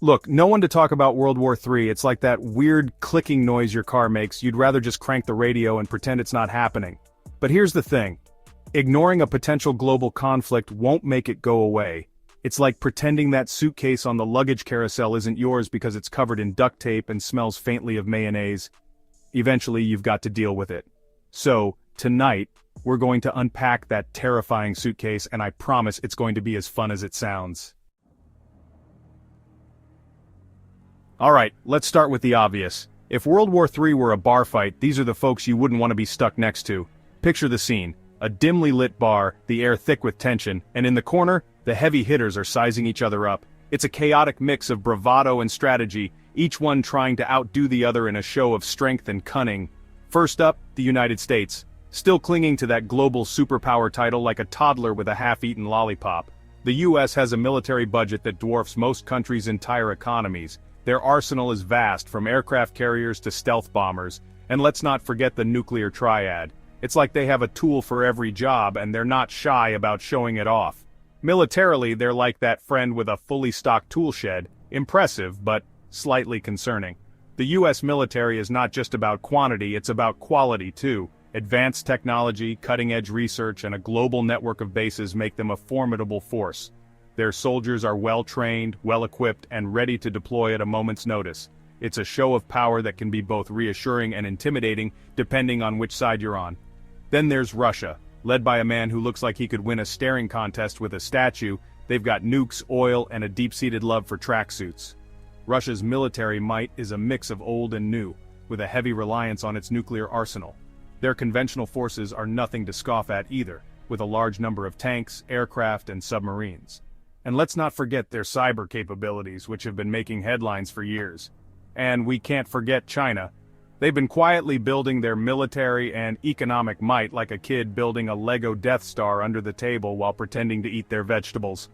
Look, no one to talk about World War III. It's like that weird clicking noise your car makes. You'd rather just crank the radio and pretend it's not happening. But here's the thing. Ignoring a potential global conflict won't make it go away. It's like pretending that suitcase on the luggage carousel isn't yours because it's covered in duct tape and smells faintly of mayonnaise. Eventually, you've got to deal with it. So, tonight, we're going to unpack that terrifying suitcase, and I promise it's going to be as fun as it sounds. Alright, let's start with the obvious. If World War III were a bar fight, these are the folks you wouldn't want to be stuck next to. Picture the scene. A dimly lit bar, the air thick with tension, and in the corner, the heavy hitters are sizing each other up. It's a chaotic mix of bravado and strategy, each one trying to outdo the other in a show of strength and cunning. First up, the United States. Still clinging to that global superpower title like a toddler with a half-eaten lollipop. The US has a military budget that dwarfs most countries' entire economies. Their arsenal is vast, from aircraft carriers to stealth bombers, and let's not forget the nuclear triad. It's like they have a tool for every job and they're not shy about showing it off. Militarily, they're like that friend with a fully stocked tool shed, impressive but slightly concerning. The US military is not just about quantity, it's about quality too. Advanced technology, cutting-edge research, and a global network of bases make them a formidable force. Their soldiers are well-trained, well-equipped, and ready to deploy at a moment's notice. It's a show of power that can be both reassuring and intimidating, depending on which side you're on. Then there's Russia, led by a man who looks like he could win a staring contest with a statue. They've got nukes, oil, and a deep-seated love for tracksuits. Russia's military might is a mix of old and new, with a heavy reliance on its nuclear arsenal. Their conventional forces are nothing to scoff at either, with a large number of tanks, aircraft, and submarines. And let's not forget their cyber capabilities, which have been making headlines for years. And we can't forget China. They've been quietly building their military and economic might like a kid building a Lego Death Star under the table while pretending to eat their vegetables.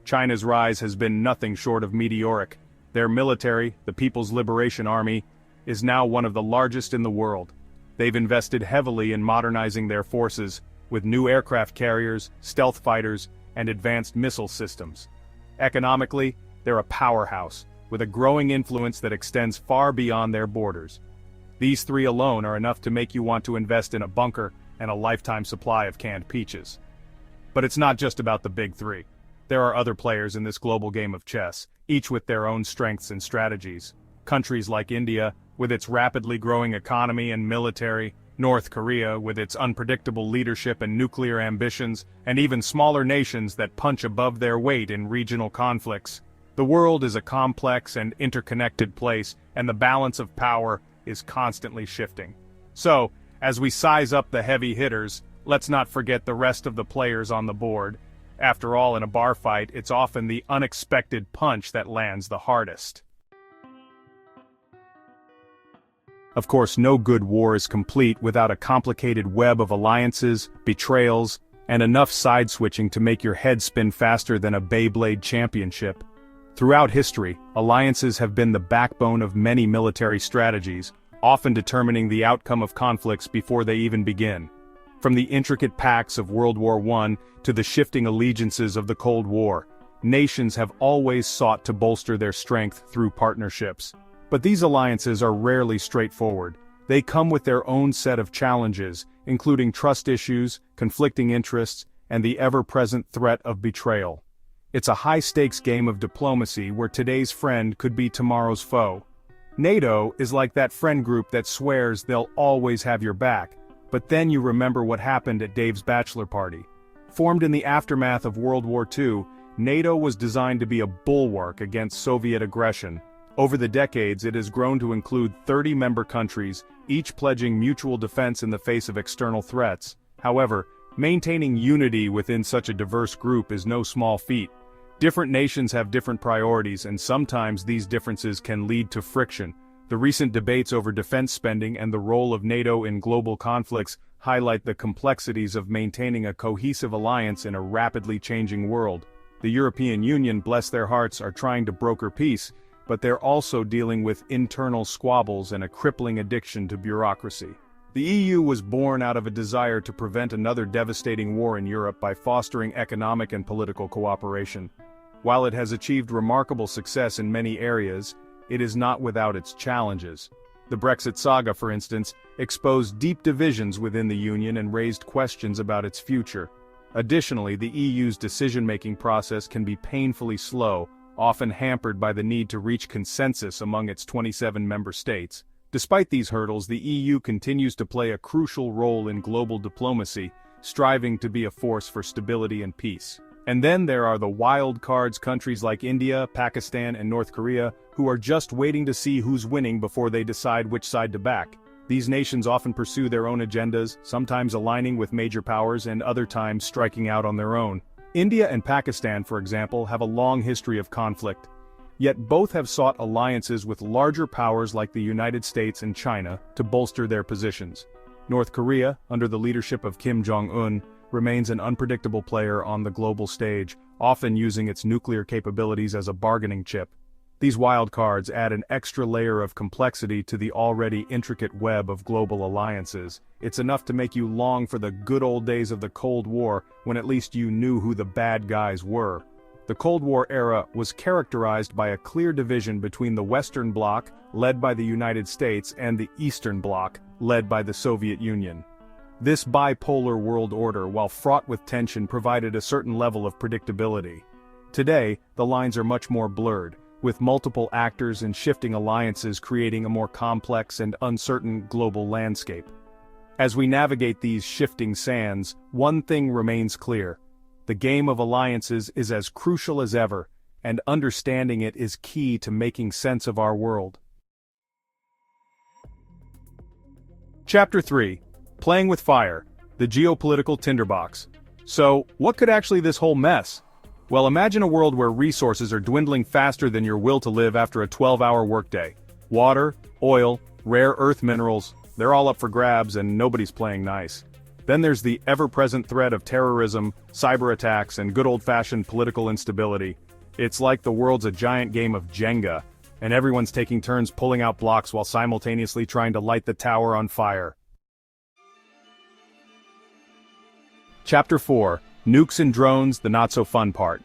China's rise has been nothing short of meteoric. Their military, the People's Liberation Army, is now one of the largest in the world. They've invested heavily in modernizing their forces, with new aircraft carriers, stealth fighters, and advanced missile systems. Economically, they're a powerhouse, with a growing influence that extends far beyond their borders. These three alone are enough to make you want to invest in a bunker and a lifetime supply of canned peaches. But it's not just about the big three. There are other players in this global game of chess, each with their own strengths and strategies. Countries like India, with its rapidly growing economy and military, North Korea, with its unpredictable leadership and nuclear ambitions, and even smaller nations that punch above their weight in regional conflicts. The world is a complex and interconnected place, and the balance of power is constantly shifting. So, as we size up the heavy hitters, let's not forget the rest of the players on the board. After all, in a bar fight, it's often the unexpected punch that lands the hardest. Of course, no good war is complete without a complicated web of alliances, betrayals, and enough side-switching to make your head spin faster than a Beyblade championship. Throughout history, alliances have been the backbone of many military strategies, often determining the outcome of conflicts before they even begin. From the intricate pacts of World War I to the shifting allegiances of the Cold War, nations have always sought to bolster their strength through partnerships. But these alliances are rarely straightforward. They come with their own set of challenges, including trust issues, conflicting interests, and the ever-present threat of betrayal. It's a high-stakes game of diplomacy where today's friend could be tomorrow's foe. NATO is like that friend group that swears they'll always have your back, but then you remember what happened at Dave's bachelor party. Formed in the aftermath of World War II, NATO was designed to be a bulwark against Soviet aggression. Over the decades, it has grown to include 30 member countries, each pledging mutual defense in the face of external threats. However, maintaining unity within such a diverse group is no small feat. Different nations have different priorities, and sometimes these differences can lead to friction. The recent debates over defense spending and the role of NATO in global conflicts highlight the complexities of maintaining a cohesive alliance in a rapidly changing world. The European Union, bless their hearts, are trying to broker peace, but they're also dealing with internal squabbles and a crippling addiction to bureaucracy. The EU was born out of a desire to prevent another devastating war in Europe by fostering economic and political cooperation. While it has achieved remarkable success in many areas, it is not without its challenges. The Brexit saga, for instance, exposed deep divisions within the Union and raised questions about its future. Additionally, the EU's decision-making process can be painfully slow, often hampered by the need to reach consensus among its 27 member states. Despite these hurdles, the EU continues to play a crucial role in global diplomacy, striving to be a force for stability and peace. And then there are the wild cards, countries like India, Pakistan, and North Korea, who are just waiting to see who's winning before they decide which side to back. These nations often pursue their own agendas, sometimes aligning with major powers and other times striking out on their own. India and Pakistan, for example, have a long history of conflict. Yet both have sought alliances with larger powers like the United States and China to bolster their positions. North Korea, under the leadership of Kim Jong-un, remains an unpredictable player on the global stage, often using its nuclear capabilities as a bargaining chip. These wild cards add an extra layer of complexity to the already intricate web of global alliances. It's enough to make you long for the good old days of the Cold War, when at least you knew who the bad guys were. The Cold War era was characterized by a clear division between the Western Bloc, led by the United States, and the Eastern Bloc, led by the Soviet Union. This bipolar world order, while fraught with tension, provided a certain level of predictability. Today, the lines are much more blurred, with multiple actors and shifting alliances creating a more complex and uncertain global landscape. As we navigate these shifting sands, one thing remains clear. The game of alliances is as crucial as ever, and understanding it is key to making sense of our world. Chapter 3. Playing with Fire, the Geopolitical Tinderbox. So, what could actually this whole mess? Well, imagine a world where resources are dwindling faster than your will to live after a 12-hour workday. Water, oil, rare earth minerals, they're all up for grabs and nobody's playing nice. Then there's the ever-present threat of terrorism, cyber attacks, and good old-fashioned political instability. It's like the world's a giant game of Jenga, and everyone's taking turns pulling out blocks while simultaneously trying to light the tower on fire. Chapter 4. Nukes and drones, the not-so-fun part.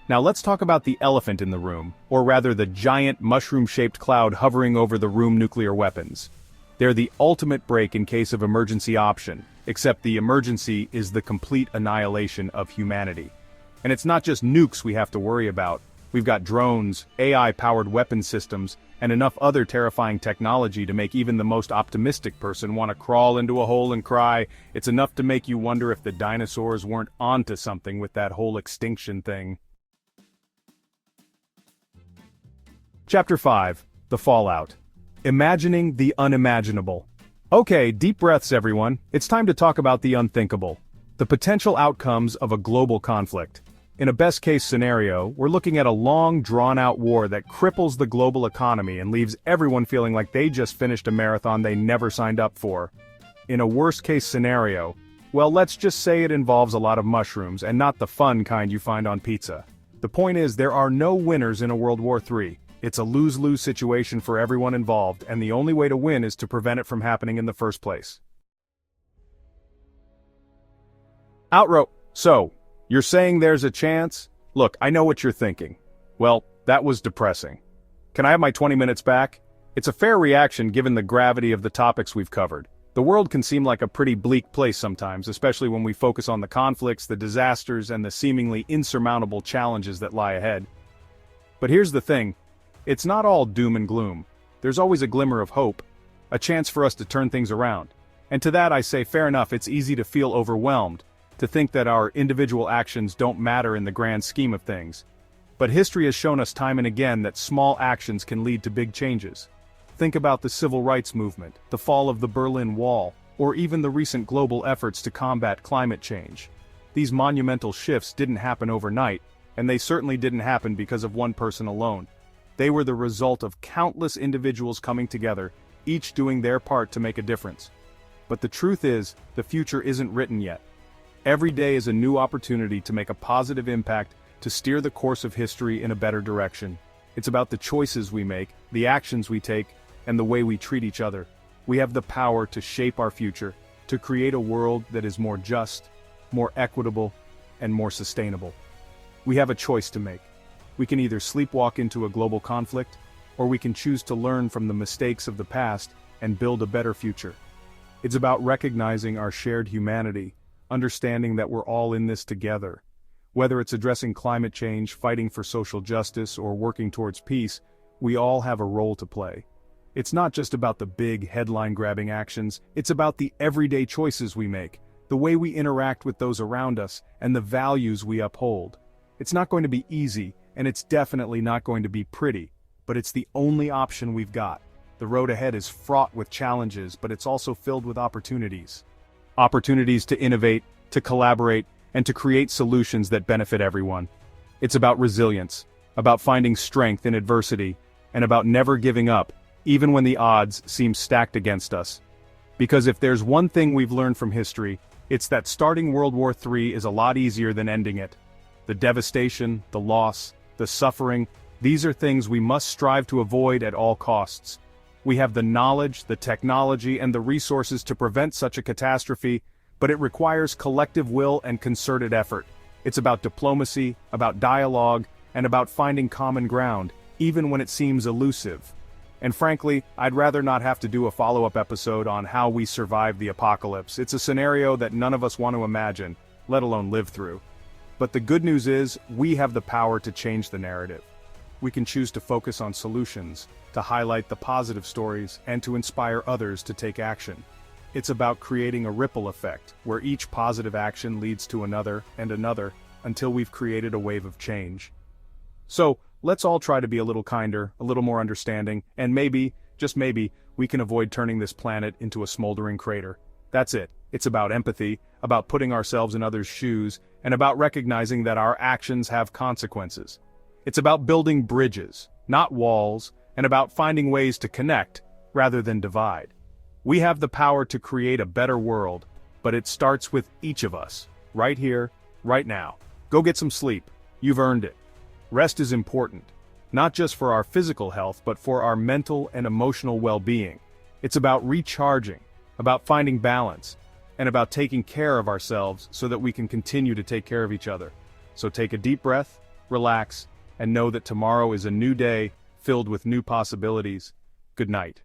Now let's talk about the elephant in the room, or rather the giant mushroom-shaped cloud hovering over the room: nuclear weapons. They're the ultimate brake in case of emergency option, except the emergency is the complete annihilation of humanity. And it's not just nukes we have to worry about. We've got drones, AI-powered weapon systems, and enough other terrifying technology to make even the most optimistic person want to crawl into a hole and cry. It's enough to make you wonder if the dinosaurs weren't onto something with that whole extinction thing. Chapter 5. The Fallout. Imagining the unimaginable. Okay, deep breaths everyone, it's time to talk about the unthinkable. The potential outcomes of a global conflict. In a best-case scenario, we're looking at a long, drawn-out war that cripples the global economy and leaves everyone feeling like they just finished a marathon they never signed up for. In a worst-case scenario, well, let's just say it involves a lot of mushrooms and not the fun kind you find on pizza. The point is, there are no winners in a World War III. It's a lose-lose situation for everyone involved, and the only way to win is to prevent it from happening in the first place. So, you're saying there's a chance? Look, I know what you're thinking. Well, that was depressing. Can I have my 20 minutes back? It's a fair reaction given the gravity of the topics we've covered. The world can seem like a pretty bleak place sometimes, especially when we focus on the conflicts, the disasters, and the seemingly insurmountable challenges that lie ahead. But here's the thing. It's not all doom and gloom. There's always a glimmer of hope, a chance for us to turn things around. And to that I say, fair enough, it's easy to feel overwhelmed, to think that our individual actions don't matter in the grand scheme of things. But history has shown us time and again that small actions can lead to big changes. Think about the civil rights movement, the fall of the Berlin Wall, or even the recent global efforts to combat climate change. These monumental shifts didn't happen overnight, and they certainly didn't happen because of one person alone. They were the result of countless individuals coming together, each doing their part to make a difference. But the truth is, the future isn't written yet. Every day is a new opportunity to make a positive impact, to steer the course of history in a better direction. It's about the choices we make, the actions we take, and the way we treat each other. We have the power to shape our future, to create a world that is more just, more equitable, and more sustainable. We have a choice to make. We can either sleepwalk into a global conflict, or we can choose to learn from the mistakes of the past and build a better future. It's about recognizing our shared humanity, understanding that we're all in this together. Whether it's addressing climate change, fighting for social justice, or working towards peace, we all have a role to play. It's not just about the big, headline-grabbing actions, it's about the everyday choices we make, the way we interact with those around us, and the values we uphold. It's not going to be easy, and it's definitely not going to be pretty, but it's the only option we've got. The road ahead is fraught with challenges, but it's also filled with opportunities. Opportunities to innovate, to collaborate, and to create solutions that benefit everyone. It's about resilience, about finding strength in adversity, and about never giving up, even when the odds seem stacked against us. Because if there's one thing we've learned from history, it's that starting World War III is a lot easier than ending it. The devastation, the loss, the suffering, these are things we must strive to avoid at all costs. We have the knowledge, the technology, and the resources to prevent such a catastrophe, but it requires collective will and concerted effort. It's about diplomacy, about dialogue, and about finding common ground, even when it seems elusive. And frankly, I'd rather not have to do a follow-up episode on how we survive the apocalypse. It's a scenario that none of us want to imagine, let alone live through. But the good news is, we have the power to change the narrative. We can choose to focus on solutions, to highlight the positive stories, and to inspire others to take action. It's about creating a ripple effect, where each positive action leads to another and another, until we've created a wave of change. So, let's all try to be a little kinder, a little more understanding, and maybe, just maybe, we can avoid turning this planet into a smoldering crater. That's it. It's about empathy, about putting ourselves in others' shoes, and about recognizing that our actions have consequences. It's about building bridges, not walls, and about finding ways to connect, rather than divide. We have the power to create a better world, but it starts with each of us, right here, right now. Go get some sleep. You've earned it. Rest is important, not just for our physical health, but for our mental and emotional well-being. It's about recharging, about finding balance, and about taking care of ourselves so that we can continue to take care of each other. So take a deep breath, relax, and know that tomorrow is a new day filled with new possibilities. Good night.